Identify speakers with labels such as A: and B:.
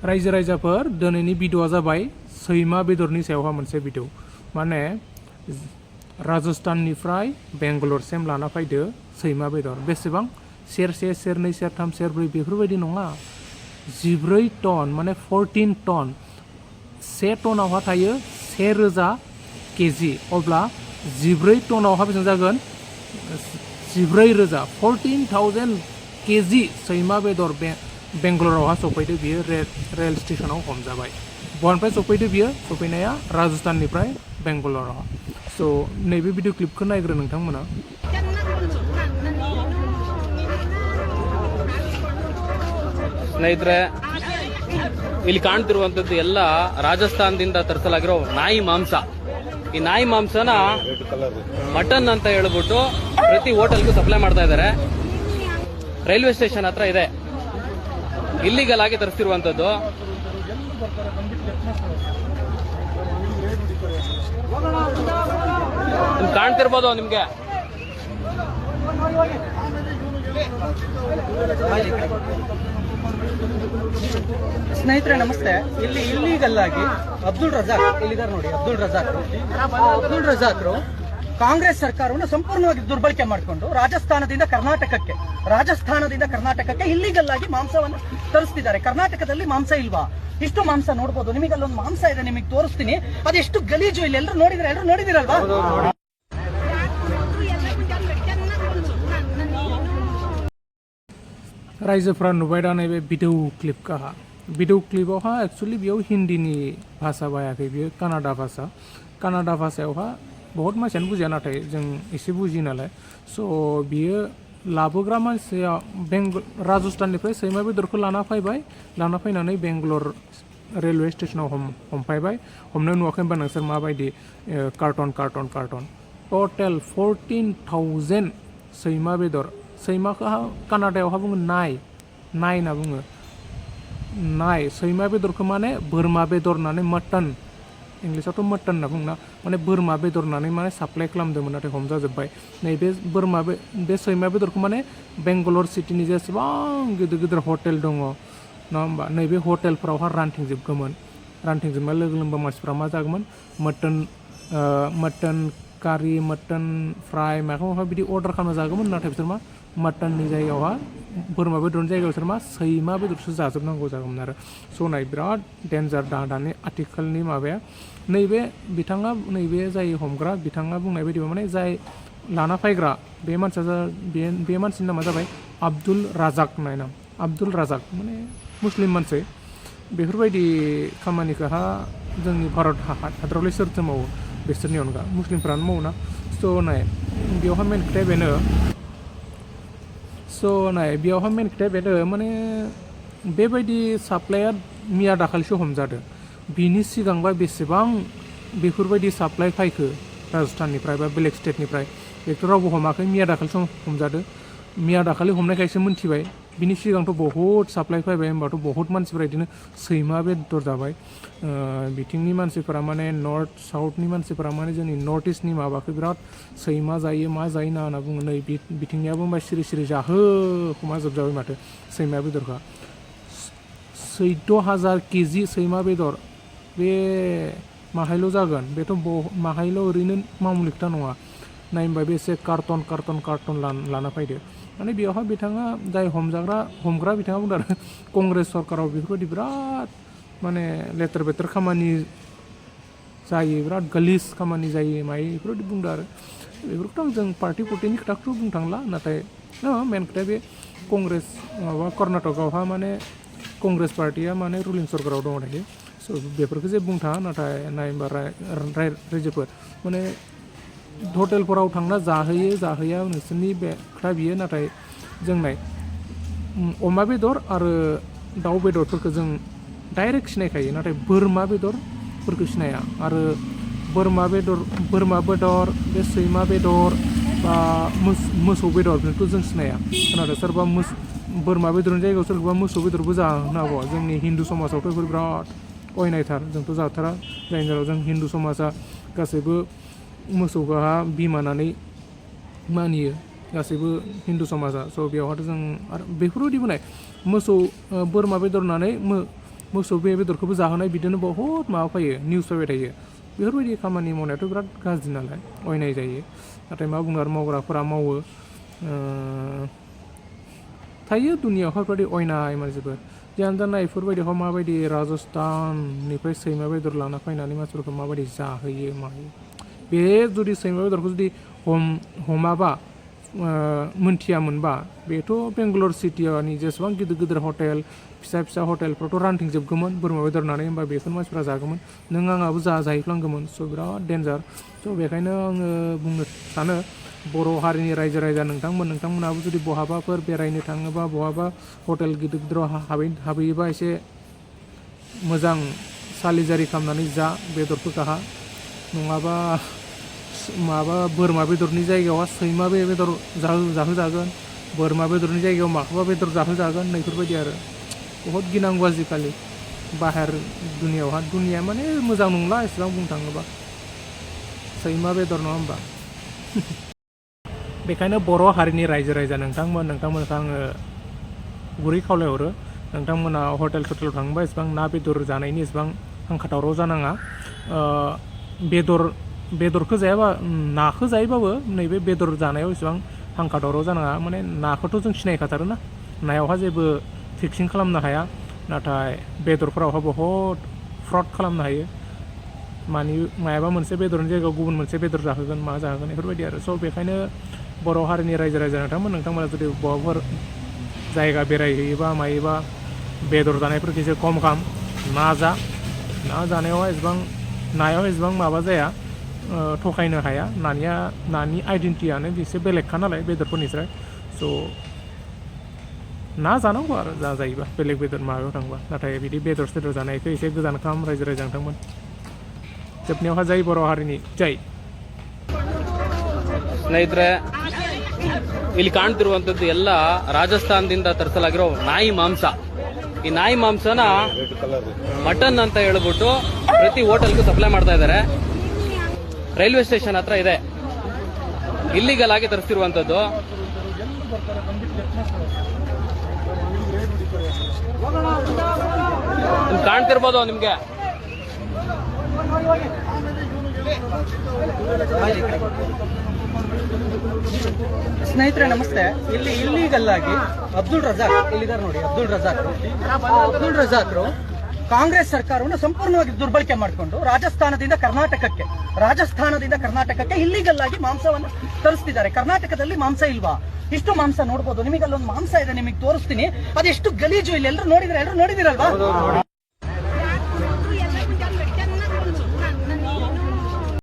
A: रायजो राजाफोर दिनैनि भिडिअआ जाबाय सैमा बेदरनि सायावहा मोनसे भिडिअ माने राजस्थाननिफ्राय बेंगालरसिम लाना फैदो सैमा बेदर बेसेबां सेरसे सेरनै सेरथाम सेरब्रै बेफोरबायदि नङा 14 टन माने 14 टन से टनावहा थायो 1000 केजि अब्ला 14 टनावहा बेसेबां जागोन 14,000 केजि सैमा बेदर बेंगालरावहा सफैदो बियो रेल स्टेशनाव हमजाबाय बहानिफ्राय सफैदो बियो सफैनाया राजस्थाननिफ्राय बेंगालरावहा स' नैबे भिडिअ क्लिपखौ नायग्रो नोंथांमोना
B: ಸ್ನೇಹಿತರೆ ಇಲ್ಲಿ ಕಾಣ್ತಿರುವಂತದ್ದು ಎಲ್ಲ ರಾಜಸ್ಥಾನದಿಂದ ತರಿಸಲಾಗಿರೋ ನಾಯಿ ಮಾಂಸ ಈ ನಾಯಿ ಮಾಂಸನ ಮಟನ್ ಅಂತ ಹೇಳ್ಬಿಟ್ಟು ಪ್ರತಿ ಹೋಟೆಲ್ಗೂ ಸಪ್ಲೈ ಮಾಡ್ತಾ ಇದ್ದಾರೆ ರೈಲ್ವೆ ಸ್ಟೇಷನ್ ಹತ್ರ ಇದೆ ಇಲ್ಲಿಗಲ್ ಆಗಿ ತರಿಸ್ತಿರುವಂತದ್ದು ಕಾಣ್ತಿರ್ಬೋದು ನಿಮ್ಗೆ
C: ಸ್ನೇಹಿತರೆ ನಮಸ್ತೆ ಇಲ್ಲಿ ಇಲ್ಲಿಗಲ್ ಆಗಿ ಅಬ್ದುಲ್ ರಜಾಕ್ ಇಲ್ಲಿದ್ದಾರೆ ನೋಡಿ ಅಬ್ದುಲ್ ರಜಾಕ್ರು ಕಾಂಗ್ರೆಸ್ ಸರ್ಕಾರವನ್ನು ಸಂಪೂರ್ಣವಾಗಿ ದುರ್ಬಳಕೆ ಮಾಡಿಕೊಂಡು ರಾಜಸ್ಥಾನದಿಂದ ಕರ್ನಾಟಕಕ್ಕೆ ಇಲ್ಲಿಗಲ್ ಆಗಿ ಮಾಂಸವನ್ನು ತರಿಸ್ತಿದ್ದಾರೆ ಕರ್ನಾಟಕದಲ್ಲಿ ಮಾಂಸ ಇಲ್ವಾ ಇಷ್ಟು ಮಾಂಸ ನೋಡ್ಬೋದು ನಿಮಗೆ ಅಲ್ಲೊಂದು ಮಾಂಸ ಇದೆ ನಿಮಗೆ ತೋರಿಸ್ತೀನಿ ಅದೆಷ್ಟು ಗಲೀಜು ಇಲ್ಲಿ ಎಲ್ಲರೂ ನೋಡಿದಿರಲ್ವಾ
A: रायजोफ्रा नुबाय दा नैबे भिडिअ क्लिपआवहा एक्चुअली बेयाव हिन्दीनि भाषा बायाखै बेयो कानाडा भाषायावहा बहुत मानसियानो बुजिया नाथाय जों एसे बुजियो नालाय स' बियो लाबोग्रा मानसिया राजस्थाननिफ्राय सैमा बेदरखौ लाना फैनानै बेंगलर रेलवे स्टेशनाव हमफैबाय हमनो नुवाखै होनबा नोंसोर माबायदि कार्टन टटेल 14,000 सैमा बेदर सैमाखौ कानाडायावहा बुङो नाय होनना बुङो नाय सैमा बेदरखौ माने बोरमा बेदर होननानै मटन इंलिसावथ' मटन होनना बुङोना माने बोरमा बेदर होननानै माने साप्लाय खालामदोंमोन नाथाय हमजाजोब्बाय नैबे बे सैमा बेदरखौ माने बेंगालर सिटिनि जेसेबां गिदिर हटेल दङ नङा होमबा नैबे हटेलफोरावहा रानथिंजोबनाय लोगो लोगो मानसिफ्रा मा जागौमोन मटन कारि मटन फ्राय माबा बिदि अर्डार खालामना जागौमोन नाथाय बिसोर मा मटननि जायगायावहा बोरमा बेदरनि जायगायाव बिसोर मा सैमा बेदरसो जाजोबनांगौ जागौमोन आरो स' नाय बिराद डेन्जार दानि आथिखालनि माबाया नैबे बिथाङा नैबे जाय हमग्रा बिथाङा बुंनाय बायदिबा माने जाय लाना फैग्रा बे मानसिनि नामा जाबाय आब्दुल राजाक होननाय नाम आब्दुल राजाक माने मुस्लिम मानसि बेफोरबायदि खामानिखौहा जोंनि भारत हादरावलाय सोरथो मावो बिसोरनि अनगा मुस्लिमफ्रानो मावोना स' नाय बेयावहा मेन खोथाया बेनो माने बेबायदि साप्लाया मिया दाखालिसो हमजादों बिनि सिगांबा बेसेबां बेफोरबायदि साप्लाय फैखो राजस्थाननिफ्राय बा बेलेग स्टेटनिफ्राय बेखौ रावबो हमाखै मिया दाखालिसो हमजादों मिया दाखालि हमनायखायसो मिन्थिबाय बिनि सिगांथ' बहुत साप्लाय फैबाय होमबाथ' बहुत मानसिफोरा बिदिनो सैमा बेदर जाबाय बिथिंनि मानसिफोरा माने नर्थ साउथनि मानसिफोरा माने जोंनि नर्थ इस्टनि माबाखौ बिराद सैमा जायो मा जायो ना होनना बुङो नै बिथिंनियाबो ओमफ्राय सिरि हमाजोबजाबाय माथो सैमा बेदरखौ 14,000 केजि सैमा बेदर बे माहायल' जागोन बेथ' माहायल' ओरैनो मामुलि खोथा नङा नाय होनबा बे एसे कार्टन लाना फैदो माने बेयावहा बिथाङा जाय हमग्रा बिथाङा बुंदों आरो कंग्रेस सरकाराव बेफोरबायदि बिराद माने लेथेर बेथेर खामानि जायो बिराद गलिस खामानि जायो मायो बेफोरबायदि बुंदों आरो बेफोरखौथ' जों पार्टिनि खोथाखौथ' बुंनो थांला नाथाय मेन खोथाया बे कंग्रेस माबा कर्नाटकआवहा माने कंग्रेस पार्टिया माने रुलिं सरकाराव दङ दायो स' बेफोरखौ जे बुंनो थाङा नाथाय नायबा रायजोफोर माने हटेलफोराव थांना जाहैया नोंसोरनि बे खोथा बियो नाथाय जों नाय अमा बेदर आरो दाउ बेदरफोरखौ जों डाइरेक्ट सिनायखायो नाथाय बोरमा बेदरफोरखौ सिनाया आरो बोरमा बेदर बे सैमा बेदर बा मोसौ बेदर बेखौ जों सिनाया नाथाय सोरबा बोरमा बेदरनि जायगायाव सोरबा मोसौ बेदरबो जानो हागौ जोंनि हिन्दु समाजावथ' बेफोर बिराद अयनायथार जोंथ' जाथारा जायनि जाहोनाव जों हिन्दु समाजा गासैबो मोसौखौहा बिमानानै मानियो गासैबो हिन्दु समाजा स' बेयावहाथ' जों आरो बेफोरबायदि बुंनाय मोसौ बोरमा बेदर होननानै मोसौ बेदरखौबो जाहोनाय बिदिनो बहुद माबा फैयो निउस फैबाय थायो बेफोरबायदि खामानि मावनायाथ' बिराद गाज्रि नालाय अयनाय जायो नाथाय मा बुंनो आरो मावग्राफोरा मावो थायो दुनियावहाय बेफोरबायदि अयनाय मानसिफोर जियानो जाना बेफोरबायदियाव माबायदि राजस्थाननिफ्राय सैमा बेदर लाना फैनानै मानसिफोरखौ माबायदि जाहोयो मायो बे जुदि सैमा बेदरखौ जुदि हमाबा मोनथियामोनबा बेथ' बेंगालर सिटिनि जेसेबां गिदिर गिदिर हटेल फिसा फिसा हटेलफ्रावथ' रानथिंजोबगौमोन बोरमा बेदर होननानै होमबा बेखौनो मानसिफ्रा जागौमोन नों आंहाबो जाहैफ्लांगौमोन स' बिराद डेन्जार स' बेखायनो आङो बुंनो सानो बर' हारिनि रायजो राजा नोंथांमोनाबो जुदि बहाबाफोर बेरायनो थाङोबा बहाबा हटेल गिदिर गिदिराव हाबहैयोबा एसे मोजां सालिजारि खालामनानै जा बेदरफोरखौहा नङाबा माबा बोरमा बेदरनि जायगायावहा सैमा बेदर जाहोजागोन बोरमा बेदरनि जायगायाव माखौबा बेदर जाहोजागोन बेफोरबायदि आरो बहुद गिनांगौ आजिखालि बाहेर दुनियावहा दुनिया माने मोजां नंला एसेबां बुंनो थाङोबा सैमा बेदर नङा होमबा बेखायनो बर' हारिनि रायजो राजा नोंथांमोनखौ आङो गुरै खावलायहरो नोंथांमोना हटेल सटेलाव थाङोबा एसेबां ना बेदर जानायनि एसेबां हांखादावराव जानाङा बेदरखौ जायाबा नाखौ जायोबाबो नैबे बेदर जानायाव एसेबां हांखादावराव जानाङा माने नाखौथ' जों सिनायखाथारोना नायावहा जेबो फिक्सिं खालामनो हाया नाथाय बेदरफोरावहा बहुद फ्रड खालामनो हायो मायाबा मोनसे बेदरनि जायगायाव गुबुन मोनसे बेदर जाहोगोन मा जाहोगोन बेफोरबायदि आरो स' बेखायनो बर' हारिनि रायजो राजा नोंथांमोना जुदि बहाबाफोर जायगा बेरायहैयोबा मायोबा बेदर जानायफोरखौ एसे खम खालाम ना जानायाव एसेबां माबा जाया थगायनो हाया नानि आइडेन्टिटियानो एसे बेलेगखा नालाय बेदरफोरनिफ्राय स' ना जानांगौ आरो जायोबा बेलेग बेदर माबायाव थांबा नाथाय बिदि बेदर सेदर जानायखौ एसे गोजान खालाम रायजो राजा नोंथांमोन जोबनायावहा जय बर' हारिनि जय
B: ಸ್ನೇಹಿತರೆ ಇಲ್ಲಿ ಕಾಣ್ತಿರುವಂತದ್ದು ಎಲ್ಲ ರಾಜಸ್ಥಾನದಿಂದ ತರಿಸಲಾಗಿರೋ ನಾಯಿ ಮಾಂಸ ಈ ನಾಯಿ ಮಾಂಸನ ಮಟನ್ ಅಂತ ಹೇಳ್ಬಿಟ್ಟು ಪ್ರತಿ ಹೋಟೆಲ್ಗೂ ಸಪ್ಲೈ ಮಾಡ್ತಾ ಇದ್ದಾರೆ ರೈಲ್ವೆ ಸ್ಟೇಷನ್ ಹತ್ರ ಇದೆ ಇಲ್ಲಿಗಲ್ ಆಗಿ ತರಿಸ್ತಿರುವಂತದ್ದು ಕಾಣ್ತಿರ್ಬೋದು ನಿಮ್ಗೆ
C: ಸ್ನೇಹಿತರೆ ನಮಸ್ತೆ ಇಲ್ಲಿ ಇಲ್ಲಿಗಲ್ ಆಗಿ ಅಬ್ದುಲ್ ರಜಾಕ್ ಇಲ್ಲಿದ್ದಾರೆ ನೋಡಿ ಅಬ್ದುಲ್ ರಜಾಕ್ರು ಕಾಂಗ್ರೆಸ್ ಸರ್ಕಾರವನ್ನು ಸಂಪೂರ್ಣವಾಗಿ ದುರ್ಬಳಕೆ ಮಾಡಿಕೊಂಡು ರಾಜಸ್ಥಾನದಿಂದ ಕರ್ನಾಟಕಕ್ಕೆ ಇಲ್ಲಿಗಲ್ ಆಗಿ ಮಾಂಸವನ್ನು ತರಿಸ್ತಿದ್ದಾರೆ ಕರ್ನಾಟಕದಲ್ಲಿ ಮಾಂಸ ಇಲ್ವಾ ಇಷ್ಟು ಮಾಂಸ ನೋಡ್ಬೋದು ನಿಮಗೆ ಅಲ್ಲೊಂದು ಮಾಂಸ ಇದೆ ನಿಮಗೆ ತೋರಿಸ್ತೀನಿ ಅದೆಷ್ಟು ಗಲೀಜು ಇಲ್ಲಿ ಎಲ್ಲರೂ ನೋಡಿದಿರಲ್ವಾ